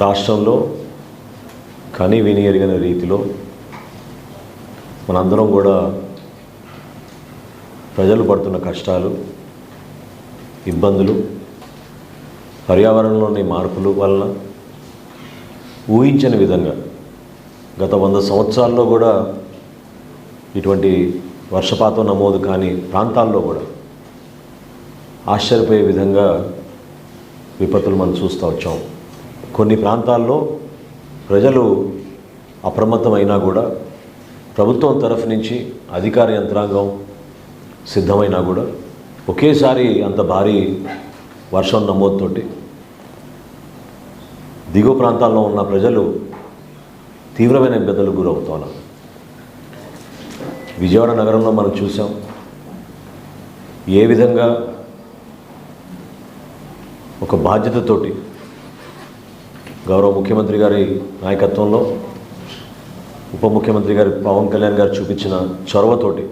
రాష్ట్రంలో కని విని ఎరిగిన రీతిలో మనందరం కూడా ప్రజలు పడుతున్న కష్టాలు, ఇబ్బందులు, పర్యావరణంలోని మార్పుల వలన ఊహించని విధంగా గత 100 సంవత్సరాల్లో కూడా ఇటువంటి వర్షపాతం నమోదు కాని ప్రాంతాల్లో కూడా ఆశ్చర్యపోయే విధంగా విపత్తులు మనం చూస్తూ వచ్చాం. కొన్ని ప్రాంతాల్లో ప్రజలు అప్రమత్తమైనా కూడా ప్రభుత్వం తరఫు నుంచి అధికార యంత్రాంగం సిద్ధమైనా కూడా ఒకేసారి అంత భారీ వర్షం నమోదుతోటి దిగువ ప్రాంతాల్లో ఉన్న ప్రజలు తీవ్రమైన ఇబ్బందులకు గురవుతున్నారు. విజయవాడ నగరంలో మనం చూసాం ఏ విధంగా ఒక బాధ్యతతోటి గౌరవ ముఖ్యమంత్రి గారి నాయకత్వంలో ఉప ముఖ్యమంత్రి గారి పవన్ కళ్యాణ్ గారు చూపించిన చొరవతోటి,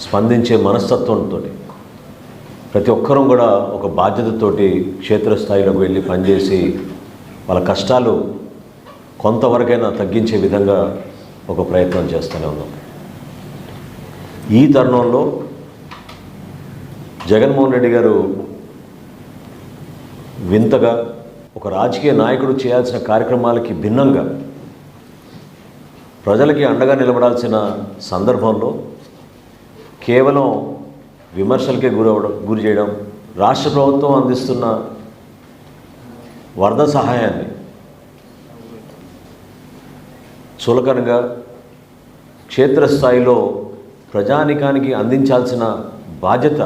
స్పందించే మనస్తత్వంతో ప్రతి ఒక్కరూ కూడా ఒక బాధ్యతతోటి క్షేత్రస్థాయిలోకి వెళ్ళి పనిచేసి వాళ్ళ కష్టాలు కొంతవరకైనా తగ్గించే విధంగా ఒక ప్రయత్నం చేస్తూనే ఉన్నాం. ఈ తరుణంలో జగన్మోహన్ రెడ్డి గారు వింతగా ఒక రాజకీయ నాయకుడు చేయాల్సిన కార్యక్రమాలకి భిన్నంగా ప్రజలకి అండగా నిలబడాల్సిన సందర్భంలో కేవలం విమర్శలకే గురి చేయడం, రాష్ట్ర ప్రభుత్వం అందిస్తున్న వరద సహాయాన్ని చులకనగా క్షేత్రస్థాయిలో ప్రజానికానికి అందించాల్సిన బాధ్యత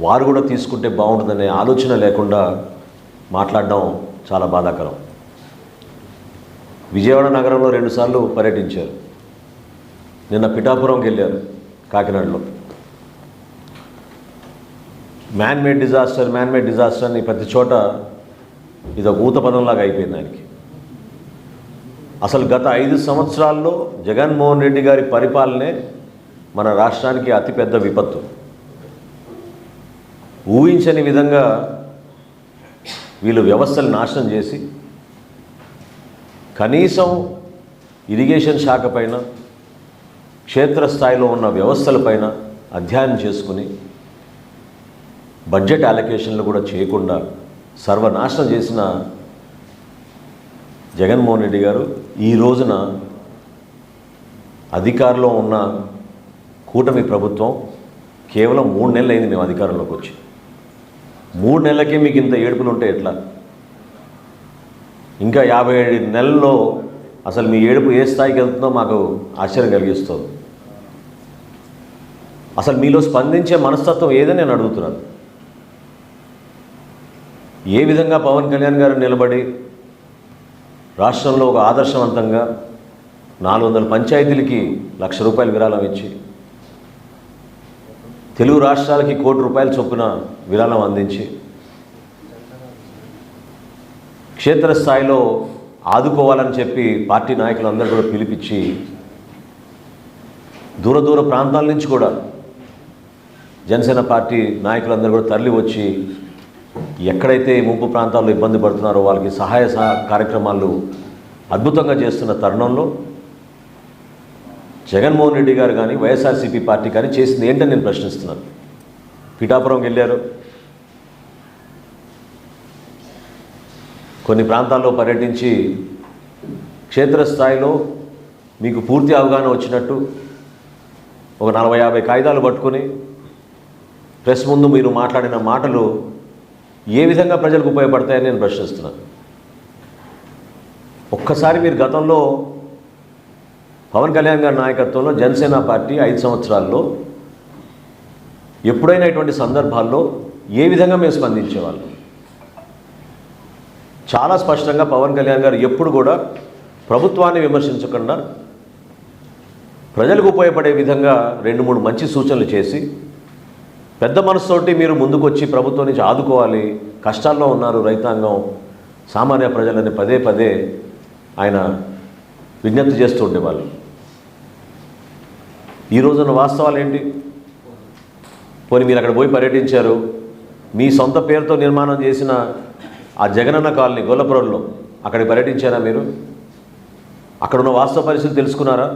వారు కూడా తీసుకుంటే బాగుంటుందనే ఆలోచన లేకుండా మాట్లాడడం చాలా బాధాకరం. విజయవాడ నగరంలో 2 సార్లు పర్యటించారు. నిన్న పిఠాపురంకి వెళ్ళారు, కాకినాడలో. మ్యాన్ మేడ్ డిజాస్టర్ అని ప్రతి చోట ఇది ఒక ఊత పదంలాగా అయిపోయింది ఆయనకి. అసలు గత 5 సంవత్సరాల్లో జగన్మోహన్ రెడ్డి గారి పరిపాలనే మన రాష్ట్రానికి అతిపెద్ద విపత్తు. ఊహించని విధంగా వీళ్ళు వ్యవస్థలు నాశనం చేసి కనీసం ఇరిగేషన్ శాఖ పైన, క్షేత్రస్థాయిలో ఉన్న వ్యవస్థలపైన అధ్యయనం చేసుకుని బడ్జెట్ అలొకేషన్లు కూడా చేయకుండా సర్వనాశనం చేసిన జగన్మోహన్ రెడ్డి గారు ఈ రోజున అధికారంలో ఉన్న కూటమి ప్రభుత్వం కేవలం 3 నెలలు అయింది మేము అధికారంలోకి వచ్చి. 3 నెలలకే మీకు ఇంత ఏడుపులు ఉంటే ఎట్లా? ఇంకా 57 నెలల్లో అసలు మీ ఏడుపు ఏ స్థాయికి వెళ్తుందో మాకు ఆశ్చర్యం కలిగిస్తుంది. అసలు మీలో స్పందించే మనస్తత్వం ఏదని నేను అడుగుతున్నాను. ఏ విధంగా పవన్ కళ్యాణ్ గారు నిలబడి రాష్ట్రంలో ఒక ఆదర్శవంతంగా 400 పంచాయతీలకి ₹1,00,000 విరాళం ఇచ్చి, తెలుగు రాష్ట్రాలకి ₹1,00,00,000 చొప్పున విరాళం అందించి క్షేత్రస్థాయిలో ఆదుకోవాలని చెప్పి పార్టీ నాయకులందరూ కూడా పిలిపించి దూర ప్రాంతాల నుంచి కూడా జనసేన పార్టీ నాయకులందరూ కూడా తరలి వచ్చి ఎక్కడైతే ముంపు ప్రాంతాల్లో ఇబ్బంది పడుతున్నారో వాళ్ళకి సహాయ కార్యక్రమాలు అద్భుతంగా చేస్తున్న తరుణంలో జగన్మోహన్ రెడ్డి గారు కానీ వైఎస్ఆర్సీపీ పార్టీ కానీ చేసింది ఏంటని నేను ప్రశ్నిస్తున్నాను. పిఠాపురంకి వెళ్ళారు, కొన్ని ప్రాంతాల్లో పర్యటించి క్షేత్రస్థాయిలో మీకు పూర్తి అవగాహన వచ్చినట్టు ఒక 40-50 కాగితాలు పట్టుకొని ప్రెస్ ముందు మీరు మాట్లాడిన మాటలు ఏ విధంగా ప్రజలకు ఉపయోగపడతాయని నేను ప్రశ్నిస్తున్నాను. ఒక్కసారి మీరు గతంలో పవన్ కళ్యాణ్ గారి నాయకత్వంలో జనసేన పార్టీ 5 సంవత్సరాల్లో ఎప్పుడైనా ఇటువంటి సందర్భాల్లో ఏ విధంగా మేము స్పందించేవాళ్ళం? చాలా స్పష్టంగా పవన్ కళ్యాణ్ గారు ఎప్పుడు కూడా ప్రభుత్వాన్ని విమర్శించకుండా ప్రజలకు ఉపయోగపడే విధంగా 2-3 మంచి సూచనలు చేసి పెద్ద మనసుతోటి మీరు ముందుకొచ్చి ప్రభుత్వం నుంచి ఆదుకోవాలి, కష్టాల్లో ఉన్నారు రైతాంగం, సామాన్య ప్రజలని పదే ఆయన విజ్ఞప్తి చేస్తూ ఉండేవాళ్ళు. ఈ రోజున వాస్తవాలు ఏంటి? పోనీ మీరు అక్కడ పోయి పర్యటించారు, మీ సొంత పేరుతో నిర్మాణం చేసిన ఆ జగనన్న కాలనీ గొల్లపురంలో అక్కడికి పర్యటించారా మీరు? అక్కడున్న వాస్తవ పరిస్థితి తెలుసుకున్నారా?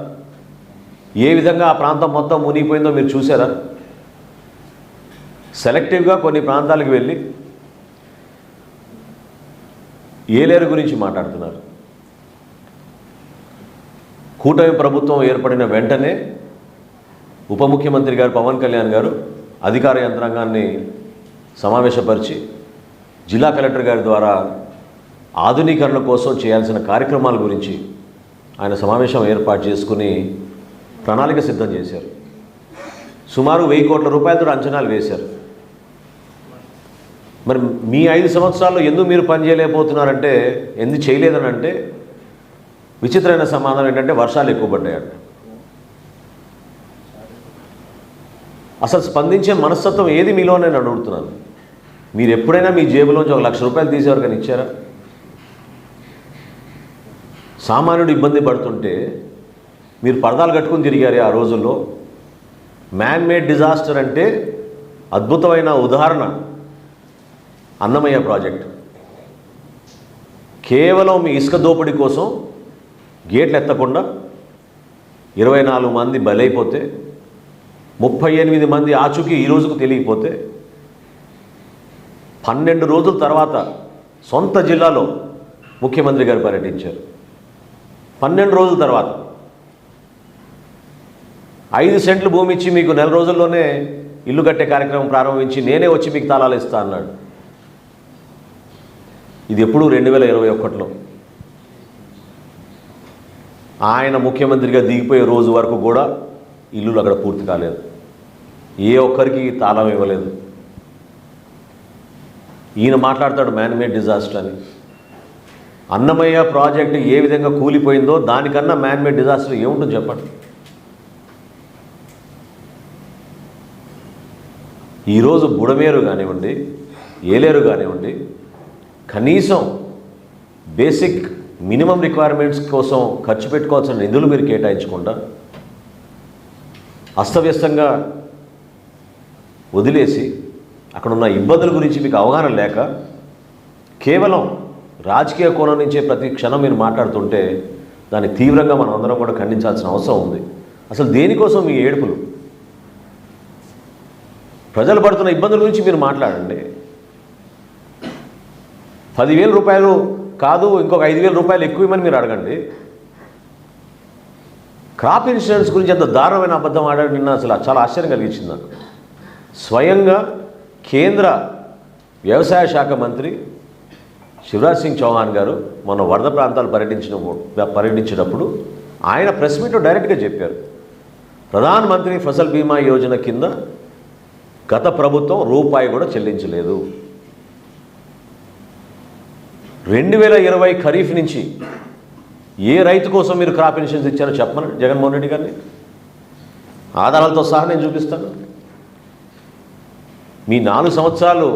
ఏ విధంగా ఆ ప్రాంతం మొత్తం మునిగిపోయిందో మీరు చూసారా? సెలెక్టివ్గా కొన్ని ప్రాంతాలకు వెళ్ళి ఏలేరు గురించి మాట్లాడుతున్నారు. కూటమి ప్రభుత్వం ఏర్పడిన వెంటనే ఉప ముఖ్యమంత్రి గారు పవన్ కళ్యాణ్ గారు అధికార యంత్రాంగాన్ని సమావేశపరిచి జిల్లా కలెక్టర్ గారి ద్వారా ఆధునీకరణ కోసం చేయాల్సిన కార్యక్రమాల గురించి ఆయన సమావేశం ఏర్పాటు చేసుకుని ప్రణాళిక సిద్ధం చేశారు. సుమారు 1000 కోట్ల రూపాయలతో అంచనాలు వేశారు. మరి మీ 5 సంవత్సరాల్లో ఎందుకు మీరు పని చేయలేకపోతున్నారంటే, ఎందుకు చేయలేదని అంటే విచిత్రమైన సమాధానం ఏంటంటే వర్షాలు ఎక్కువ పడ్డాయంట. అసలు స్పందించే మనస్తత్వం ఏది మీలో నేను అడుగుతున్నాను. మీరు ఎప్పుడైనా మీ జేబులోంచి 1 లక్ష రూపాయలు తీసేవారు కానీ ఇచ్చారా? సామాన్యుడు ఇబ్బంది పడుతుంటే మీరు పరదాలు కట్టుకుని తిరిగారే ఆ రోజుల్లో. మ్యాన్ మేడ్ డిజాస్టర్ అంటే అద్భుతమైన ఉదాహరణ అన్నమయ్య ప్రాజెక్ట్. కేవలం మీ ఇసుక దోపిడీ కోసం గేట్లు ఎత్తకుండా 24 మంది బలైపోతే, 38 మంది ఆచూకీ ఈ రోజుకు తెలియకపోతే, 12 రోజుల తర్వాత సొంత జిల్లాలో ముఖ్యమంత్రి గారు పర్యటించారు. 12 రోజుల తర్వాత 5 సెంట్లు భూమి ఇచ్చి మీకు 4 రోజుల్లోనే ఇల్లు కట్టే కార్యక్రమం ప్రారంభించి నేనే వచ్చి మీకు తాళాలు ఇస్తా అన్నాడు. ఇది ఎప్పుడు 2021లో ఆయన ముఖ్యమంత్రిగా దిగిపోయే రోజు వరకు కూడా ఇల్లులు అక్కడ పూర్తి కాలేదు. ఏ ఒక్కరికి తాళం ఇవ్వలేదు. ఈయన మాట్లాడతాడు మ్యాన్ మేడ్ డిజాస్టర్ అని. అన్నమయ్య ప్రాజెక్టు ఏ విధంగా కూలిపోయిందో దానికన్నా మ్యాన్ మేడ్ డిజాస్టర్ ఏముంటుందో చెప్పండి. ఈరోజు బుడమేరు కానివ్వండి, ఏలేరు కానివ్వండి, కనీసం బేసిక్ మినిమం రిక్వైర్మెంట్స్ కోసం ఖర్చు పెట్టుకోవాల్సిన నిధులు మీరు కేటాయించకుండా అస్తవ్యస్తంగా వదిలేసి అక్కడున్న ఇబ్బందుల గురించి మీకు అవగాహన లేక కేవలం రాజకీయ కోణం నుంచే ప్రతి క్షణం మీరు మాట్లాడుతుంటే దాన్ని తీవ్రంగా మనం అందరం కూడా ఖండించాల్సిన అవసరం ఉంది. అసలు దేనికోసం మీ ఏడుపులు? ప్రజలు పడుతున్న ఇబ్బందుల గురించి మీరు మాట్లాడండి. 10,000 రూపాయలు కాదు, ఇంకొక 5,000 రూపాయలు ఎక్కువ ఇవ్వమని మీరు అడగండి. క్రాప్ ఇన్సూరెన్స్ గురించి అంత దారుణమైన అబద్ధం ఆడాడు నిన్న. అసలు చాలా ఆశ్చర్యం కలిగించింది నాకు. స్వయంగా కేంద్ర వ్యవసాయ శాఖ మంత్రి శివరాజ్ సింగ్ చౌహాన్ గారు మన వరద ప్రాంతాలు పర్యటించినప్పుడు ఆయన ప్రెస్ మీట్లో డైరెక్ట్గా చెప్పారు, ప్రధాన మంత్రి ఫసల్ బీమా యోజన కింద గత ప్రభుత్వం రూపాయి కూడా చెల్లించలేదు. 2020 ఖరీఫ్ నుంచి ఏ రైతు కోసం మీరు క్రాప్ ఇన్సూరెన్స్ ఇచ్చారో చెప్పమని జగన్మోహన్ రెడ్డి గారిని ఆధారాలతో సహా నేను చూపిస్తాను. మీ 4 సంవత్సరాలు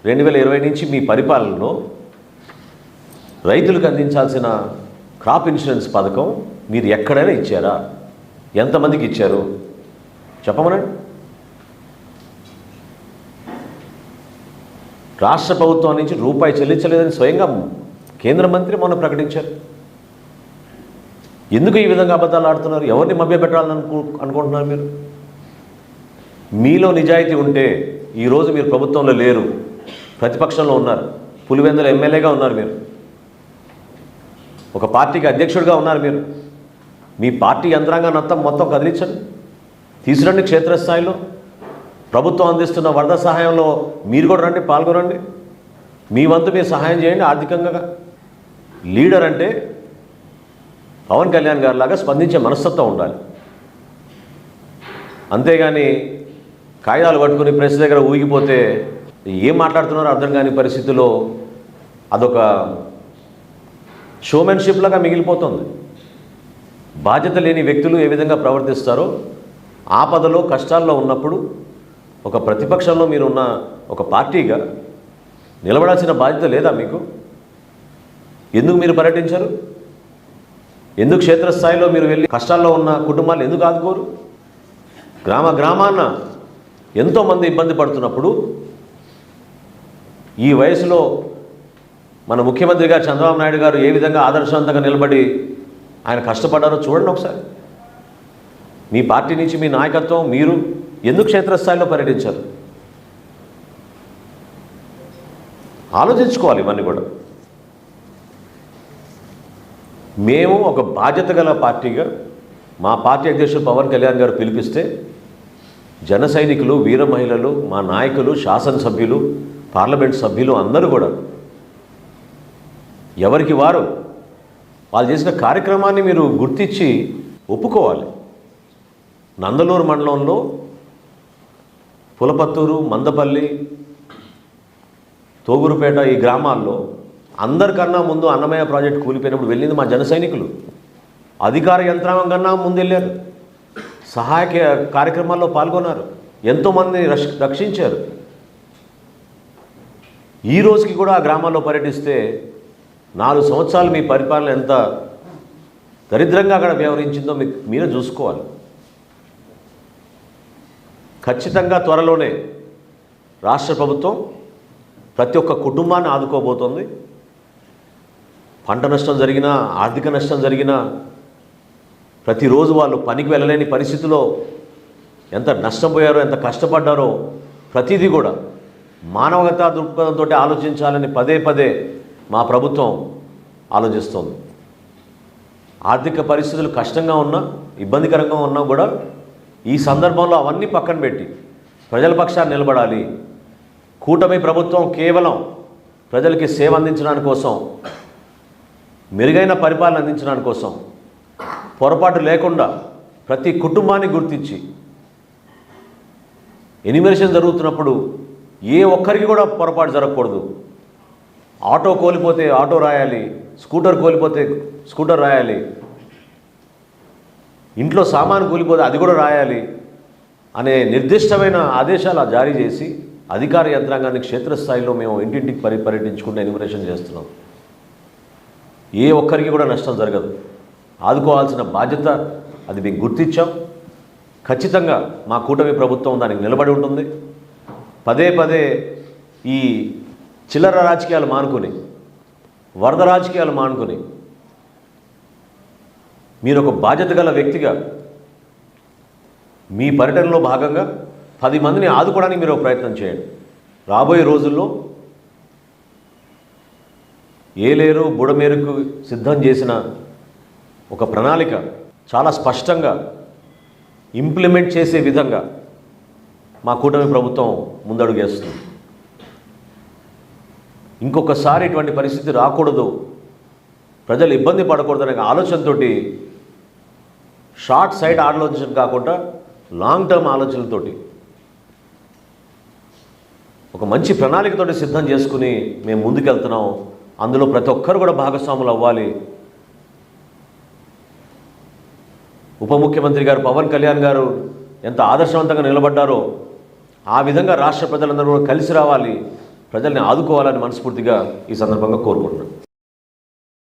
2020 నుంచి మీ పరిపాలనలో రైతులకు అందించాల్సిన క్రాప్ ఇన్సూరెన్స్ పథకం మీరు ఎక్కడైనా ఇచ్చారా? ఎంతమందికి ఇచ్చారు చెప్పమనండి. రాష్ట్ర ప్రభుత్వం నుంచి రూపాయి చెల్లించలేదని స్వయంగా కేంద్ర మంత్రి మొన్న ప్రకటించారు. ఎందుకు ఈ విధంగా అబద్ధాలు ఆడుతున్నారు? ఎవరిని మభ్యపెట్టాలని అనుకుంటున్నారు మీరు? మీలో నిజాయితీ ఉంటే ఈరోజు మీరు ప్రభుత్వంలో లేరు, ప్రతిపక్షంలో ఉన్నారు, పులివెందుల ఎమ్మెల్యేగా ఉన్నారు, మీరు ఒక పార్టీకి అధ్యక్షుడిగా ఉన్నారు. మీరు మీ పార్టీ యంత్రాంగాన్ని మొత్తం కదిలించండి, తీసుకురండి. క్షేత్రస్థాయిలో ప్రభుత్వం అందిస్తున్న వరద సహాయంలో మీరు కూడా రండి, పాల్గొనండి. మీ వంతు మీరు సహాయం చేయండి ఆర్థికంగా. లీడర్ అంటే పవన్ కళ్యాణ్ గారి లాగా స్పందించే మనస్తత్వం ఉండాలి. అంతేగాని కాగితాలు పట్టుకుని ప్రెస్ దగ్గర ఊగిపోతే ఏం మాట్లాడుతున్నారో అర్థం కాని పరిస్థితిలో అదొక షోమెన్షిప్ లాగా మిగిలిపోతుంది. బాధ్యత లేని వ్యక్తులు ఏ విధంగా ప్రవర్తిస్తారో, ఆపదలో కష్టాల్లో ఉన్నప్పుడు ఒక ప్రతిపక్షంలో మీరున్న ఒక పార్టీగా నిలబడాల్సిన బాధ్యత లేదా మీకు? ఎందుకు మీరు పర్యటించారు? ఎందుకు క్షేత్రస్థాయిలో మీరు వెళ్ళి కష్టాల్లో ఉన్న కుటుంబాలు ఎందుకు ఆదుకోరు? గ్రామాన ఎంతోమంది ఇబ్బంది పడుతున్నప్పుడు ఈ వయసులో మన ముఖ్యమంత్రి గారు చంద్రబాబు నాయుడు గారు ఏ విధంగా ఆదర్శవంతంగా నిలబడి ఆయన కష్టపడ్డారో చూడండి ఒకసారి. మీ పార్టీ నుంచి మీ నాయకత్వం మీరు ఎందుకు క్షేత్రస్థాయిలో పర్యటించారు? ఆలోచించుకోవాలి ఇవన్నీ కూడా. మేము ఒక బాధ్యత గల పార్టీగా మా పార్టీ అధ్యక్షుడు పవన్ కళ్యాణ్ గారు పిలిపిస్తే జన సైనికులు, వీర మహిళలు, మా నాయకులు, శాసనసభ్యులు, పార్లమెంట్ సభ్యులు అందరూ కూడా ఎవరికి వారు వాళ్ళు చేసిన కార్యక్రమాన్ని మీరు గుర్తించి ఒప్పుకోవాలి. నందలూరు మండలంలో పులపత్తూరు, మందపల్లి, తోగురుపేట ఈ గ్రామాల్లో అందరికన్నా ముందు అన్నమయ్య ప్రాజెక్టు కూలిపోయినప్పుడు వెళ్ళింది మా జన సైనికులు. అధికార యంత్రాంగం కన్నా ముందు వెళ్ళారు, సహాయక కార్యక్రమాల్లో పాల్గొన్నారు, ఎంతోమందిని రక్షించారు. ఈ రోజుకి కూడా ఆ గ్రామాల్లో పర్యటిస్తే 4 సంవత్సరాలు మీ పరిపాలన ఎంత దరిద్రంగా అక్కడ వ్యవహరించిందో మీరే చూసుకోవాలి. ఖచ్చితంగా త్వరలోనే రాష్ట్ర ప్రభుత్వం ప్రతి ఒక్క కుటుంబాన్ని ఆదుకోబోతోంది. పంట నష్టం జరిగినా, ఆర్థిక నష్టం జరిగినా, ప్రతిరోజు వాళ్ళు పనికి వెళ్ళలేని పరిస్థితిలో ఎంత నష్టపోయారో, ఎంత కష్టపడ్డారో ప్రతిదీ కూడా మానవతా దృక్పథంతో ఆలోచించాలని పదే పదే మా ప్రభుత్వం ఆలోచిస్తోంది. ఆర్థిక పరిస్థితులు కష్టంగా ఉన్నా, ఇబ్బందికరంగా ఉన్నా కూడా ఈ సందర్భంలో అవన్నీ పక్కన పెట్టి ప్రజల పక్షాన్ని నిలబడాలి. కూటమి ప్రభుత్వం కేవలం ప్రజలకి సేవ అందించడానికి కోసం, మెరుగైన పరిపాలన అందించడానికి కోసం, పొరపాటు లేకుండా ప్రతి కుటుంబాన్ని గుర్తించి ఎనిమినేషన్ జరుగుతున్నప్పుడు ఏ ఒక్కరికి కూడా పొరపాటు జరగకూడదు. ఆటో కోల్పోతే ఆటో రాయాలి, స్కూటర్ కోల్పోతే స్కూటర్ రాయాలి, ఇంట్లో సామాను కూలిపోతే అది కూడా రాయాలి అనే నిర్దిష్టమైన ఆదేశాలు జారీ చేసి అధికార యంత్రాంగాన్ని క్షేత్రస్థాయిలో మేము ఇంటింటికి పర్యటించుకుంటూ ఎన్యూమరేషన్ చేస్తున్నాం. ఏ ఒక్కరికి కూడా నష్టం జరగదు. ఆదుకోవాల్సిన బాధ్యత అది మేము గుర్తించాం. ఖచ్చితంగా మా కూటమి ప్రభుత్వం దానికి నిలబడి ఉంటుంది. పదే పదే ఈ చిల్లర రాజకీయాలు మానుకొని, వరద రాజకీయాలు మానుకొని మీరు ఒక బాధ్యత గల వ్యక్తిగా మీ పర్యటనలో భాగంగా 10 మందిని ఆదుకోవడానికి మీరు ఒక ప్రయత్నం చేయండి. రాబోయే రోజుల్లో ఏలేరు, బుడమేరుకు సిద్ధం చేసిన ఒక ప్రణాళిక చాలా స్పష్టంగా ఇంప్లిమెంట్ చేసే విధంగా మా కూటమి ప్రభుత్వం ముందడుగేస్తుంది. ఇంకొకసారి ఇటువంటి పరిస్థితి రాకూడదు, ప్రజలు ఇబ్బంది పడకూడదనే ఆలోచనతో, షార్ట్ సైడ్ ఆలోచన కాకుండా లాంగ్ టర్మ్ ఆలోచనలతోటి ఒక మంచి ప్రణాళికతోటి సిద్ధం చేసుకుని మేము ముందుకెళ్తున్నాం. అందులో ప్రతి ఒక్కరు కూడా భాగస్వాములు అవ్వాలి. ఉప ముఖ్యమంత్రి గారు పవన్ కళ్యాణ్ గారు ఎంత ఆదర్శవంతంగా నిలబడ్డారో ఆ విధంగా రాష్ట్ర ప్రజలందరూ కూడా కలిసి రావాలి, ప్రజల్ని ఆదుకోవాలని మనస్ఫూర్తిగా ఈ సందర్భంగా కోరుకుంటున్నాను.